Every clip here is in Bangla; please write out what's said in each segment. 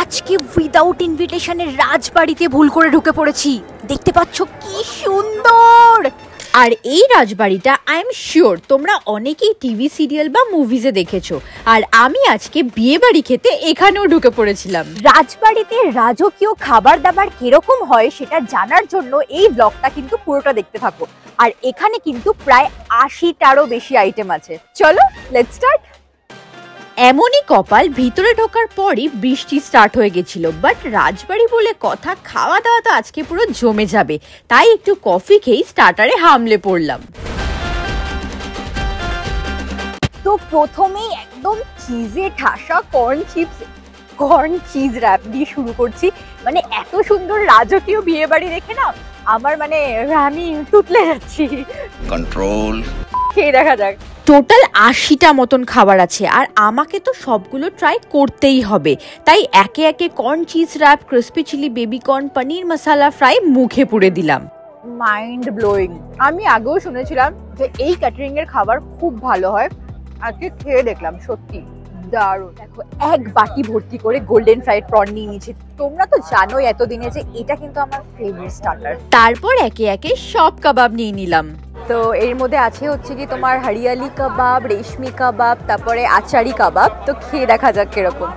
আজকে উইদাউট ইনভিটেশনে রাজবাড়িতে ভুল করে ঢুকে পড়েছি। দেখতে পাচ্ছ কি সুন্দর। আর এই রাজবাড়িটা আই এম শিওর তোমরা অনেকেই টিভি সিরিয়াল বা মুভিজে দেখেছো। আর আমি আজকে বিয়ে বাড়ি খেতে এখানেও ঢুকে পড়েছিলাম। রাজবাড়িতে রাজকীয় খাবার দাবার কিরকম হয় সেটা জানার জন্য এই ব্লগটা কিন্তু পুরোটা দেখতে থাকো। আর এখানে কিন্তু প্রায় ৮০টারও বেশি আইটেম আছে। চলো লেটস স্টার্ট। এমনই কপাল, ভিতরে ঢোকার পরই বৃষ্টি স্টার্ট হয়ে গেছিল। বাট রাজবাড়ি বলে কথা, খাওয়া দাওয়া তো আজকে পুরো জমে যাবে। তাই একটু কফি খেয়ে স্টার্টারে হামলে পড়লাম। তো প্রথমেই একদম চিজে ঠাসা কর্ন চিজ র্যাপ দিয়ে শুরু করছি। মানে এত সুন্দর রাজকীয় বিয়ে বাড়ি দেখে না আমার আমি তুতলে যাচ্ছি। কন্ট্রোল। খেয়ে দেখা যাক। টোটাল ৮০টা মতন খাবার আছে আর আমাকে তো সবগুলো ট্রাই করতেই হবে। তাই একে একে corn cheese wrap, crispy chilli baby corn, paneer masala fry মুখে পুরে দিলাম। Mind blowing. আমি আগেও শুনেছিলাম যে এই ক্যাটারিং এর খাবার খুব ভালো হয়, আজকে খেয়ে দেখলাম সত্যি দারুণ। দেখো এক বাটি ভর্তি করে গোল্ডেন ফ্রাইড প্রন নিয়ে নিয়েছি। তোমরা তো জানোই এতদিনে যে এটা কিন্তু আমার ফেভারিট স্টার্টার। তারপর একে একে সব কাবাব নিয়ে নিলাম। তো এর মধ্যে আছে হচ্ছে কি তোমার হরিয়ালি কাবাব, রেশমি কাবাব, তারপরে আচারি কাবাব। তো খেয়ে দেখা যাক কিরকম।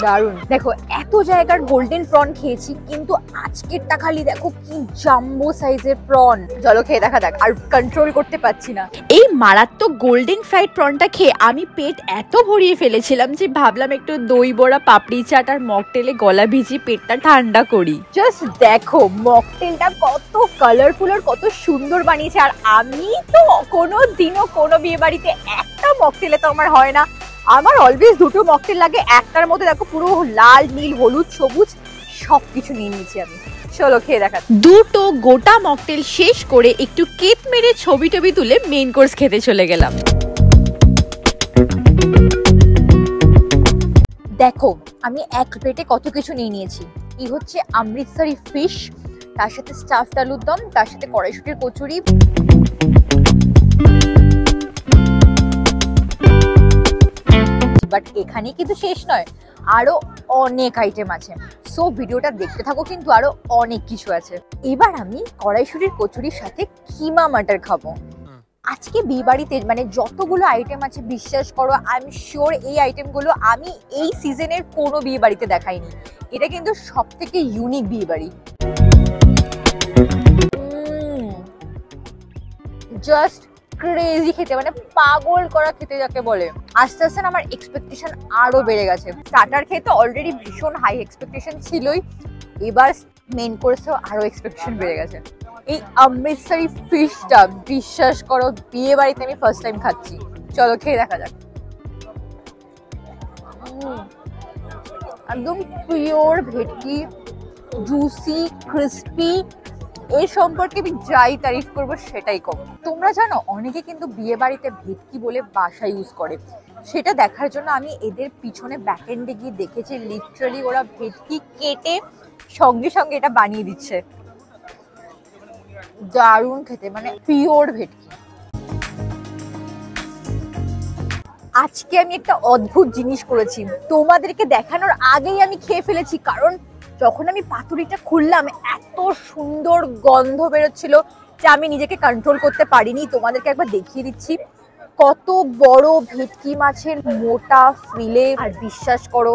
দারুণ। দেখো এত জায়গার গোল্ডেন প্রন খেয়েছি কিন্তু আজকেরটা খালি দেখো কি জাম্বো সাইজের প্রন। চলো খেয়ে দেখা যাক, আর কন্ট্রোল করতে পারছি না। এই মারাত্মক গোল্ডেন ফ্রাইড প্রনটা খেয়ে আমি পেট এত ভরিয়ে ফেলেছিলাম যে ভাবলাম একটু দই বড়া, পাপড়ি চাট আর মকটেলে গলা ভিজিয়ে পেটটা ঠান্ডা করি। জাস্ট দেখো মকটেলটা কত কালারফুল আর কত সুন্দর বানিয়েছে। আর আমি তো কোনো দিনও কোনো বিয়ে বাড়িতে একটা মকটেলে তো আমার হয় না। আমার অলওয়েজ দুটো মকটেল লাগে। একটার মধ্যে দেখো পুরো লাল, নীল, হলুদ, সবুজ সবকিছু নিয়ে নিয়েছি আমি। চলো খেয়ে দেখা। দুটো গোটা মকটেল শেষ করে একটু কেপ মেরে ছবি টবি তুলে মেইন কোর্স খেতে চলে গেলাম। দেখো আমি এক প্লেটে কত কিছু নিয়ে নিয়েছি। এই হচ্ছে অমৃতসরি ফিশ, তার সাথে স্টাফড আলুর দম, তার সাথে কড়াইশুটির কচুরি। বাট এখানে কিন্তু শেষ নয়, আরো অনেক আইটেম আছে। সো ভিডিওটা দেখতে থাকো, কিন্তু আরো অনেক কিছু আছে। এবার আমি কড়াইশুটির কচুরির সাথে কিমা মাটার খাবো। আজকে বিয়ে বাড়িতে যতগুলো আইটেম আছে বিশ্বাস করো আই এম শিওর এই আইটেমগুলো আমি এই সিজনের কোনো বিয়ে বাড়িতে দেখাইনি। এটা কিন্তু সব থেকে ইউনিক বিয়ে বাড়ি। জাস্ট ক্রেজি খেতে, পাগল করা খেতে যাকে বলে। আস্তে আস্তে আমার এক্সপেকটেশন আরো বেড়ে গেছে। স্টার্টার খেতে অলরেডি ভীষণ হাই এক্সপেকটেশন ছিলই, এবার মেন কোর্সেও আরো এক্সপেকটেশন বেড়ে গেছে। এই অমৃতসরি ফিশটা বিশ্বাস করো বিয়ে বাড়িতে আমি ফার্স্ট টাইম খাচ্ছি। চলো খেয়ে দেখা যাক। একদম পিওর ভেটকি, জুসি, ক্রিস্পি। এর সম্পর্কে আমি যাই তারিফ করবো সেটাই কম। তোমরা জানো অনেকে কিন্তু বিয়ে বাড়িতে ভেটকি বলে বাসা ইউজ করে। সেটা দেখার জন্য আমি এদের পিছনে ব্যাক এন্ডে গিয়ে দেখেছি লিটারালি ওরা ভেটকি কেটে সঙ্গে সঙ্গে এটা বানিয়ে দিচ্ছে। দারুণ খেতে, পিওর ভেটকি। আজকে আমি একটা অদ্ভুত জিনিস করেছি, তোমাদেরকে দেখানোর আগেই আমি খেয়ে ফেলেছি। কারণ যখন আমি পাতুরিটা খুললাম এত সুন্দর গন্ধ বেরোচ্ছিল যে আমি নিজেকে কন্ট্রোল করতে পারিনি। তোমাদেরকে একবার দেখিয়ে দিচ্ছি কত বড় ভেটকি মাছের মোটা ফিলে। আর বিশ্বাস করো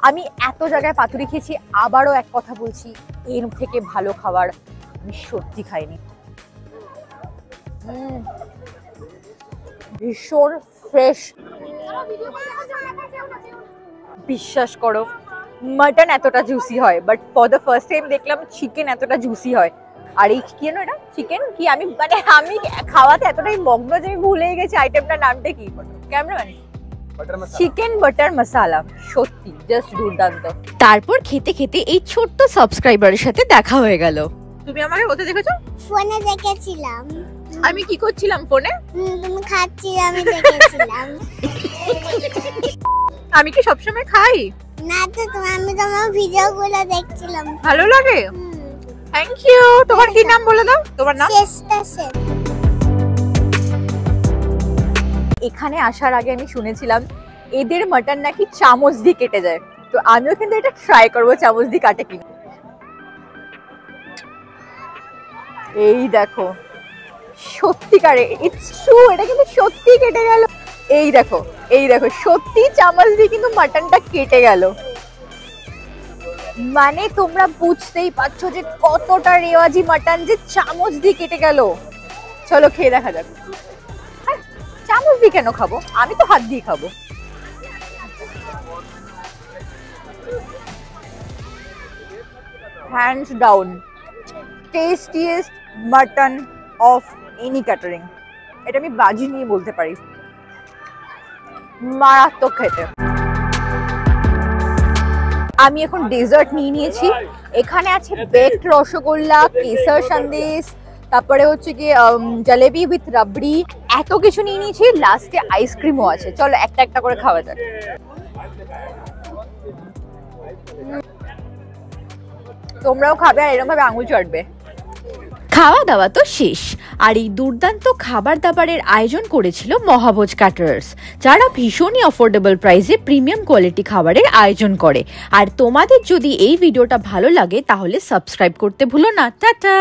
আমি এত জায়গায় পাতুরি খেয়েছি, আবারও এক কথা বলছি এর থেকে ভালো খাবার আমি সত্যি খাইনি। ভীষণ ফ্রেশ। বিশ্বাস করো মাটন এতটা জুসি হয়, but for the first time দেখলাম চিকেন এতটা জুসি হয়। আর এই কি এটা চিকেন কি আমি আমি খাওয়াতে এতটাই মগ্ন যে আমি ভুলে গেছি আইটেমটার নামটা কি। ক্যামেরাম্যান, চিকেন বাটার মশলা। সত্যি জাস্ট দুর্দান্ত। তারপর খেতে খেতে এই ছোট্ট সাবস্ক্রাইবারের সাথে দেখা হয়ে গেল। তুমি আমাকে কোথায় দেখেছো? ফোনে দেখেছিলাম। আমি কি করছিলাম ফোনে? তুমি খাচ্ছিলে, আমি দেখেছিলাম। আমি কি সবসময় খাই না? তো আমি তোমার ভিডিওগুলো দেখছিলাম। ভালো লাগে? Thank you. তোমার কি নাম বলে দাও? তোমার নাম? এখানে আসার আগে আমি শুনেছিলাম এদের মাটন নাকি চামচ দিয়ে কেটে যায়, তো আমিও কিন্তু এটা ট্রাই করবো চামচ দিয়ে কাটে কিনা। এই দেখো সত্যিকারে ইটস ট্রু, এটা কিন্তু সত্যি কেটে গেল। এই দেখো সত্যি চামচ দিয়ে কিন্তু মাটনটা কেটে গেল। মানে তোমরা বুঝতেই পারছো যে কতটা রেওয়াজি মাটন যে চামচ দিয়ে কেটে গেল। চলো খেয়ে দেখা যাক। চামচ দিয়ে কেন খাবো, আমি তো হাত দিয়ে খাবো। Hands down tastiest mutton of any catering, এটা আমি বাজি নিয়ে বলতে পারি। মারাত্মক খেতে। আমি এখন ডেজার্ট নিয়ে নিয়েছি। এখানে আছে বেকড রসগোল্লা, কেসার সন্দেশ, তারপরে হচ্ছে কি জলেবি উইথ রাবড়ি, এত কিছু নিয়ে নিয়েছি। লাস্টে আইসক্রিমও আছে। চলো একটা একটা করে খাওয়া যাক। তোমরাও খাবে আর এরকম ভাবে আঙুল চড়বে। খাওয়া দাওয়া তো শেষ, আর এই দুর্দান্ত খাবার দাবারের আয়োজন করেছিল মহাভোজ ক্যাটারার্স, যারা ভীষণই অ্যাফোর্ডেবল প্রাইসে প্রিমিয়াম কোয়ালিটি খাবারের আয়োজন করে। আর তোমাদের যদি এই ভিডিওটা ভালো লাগে তাহলে সাবস্ক্রাইব করতে ভুলো না। টাটা।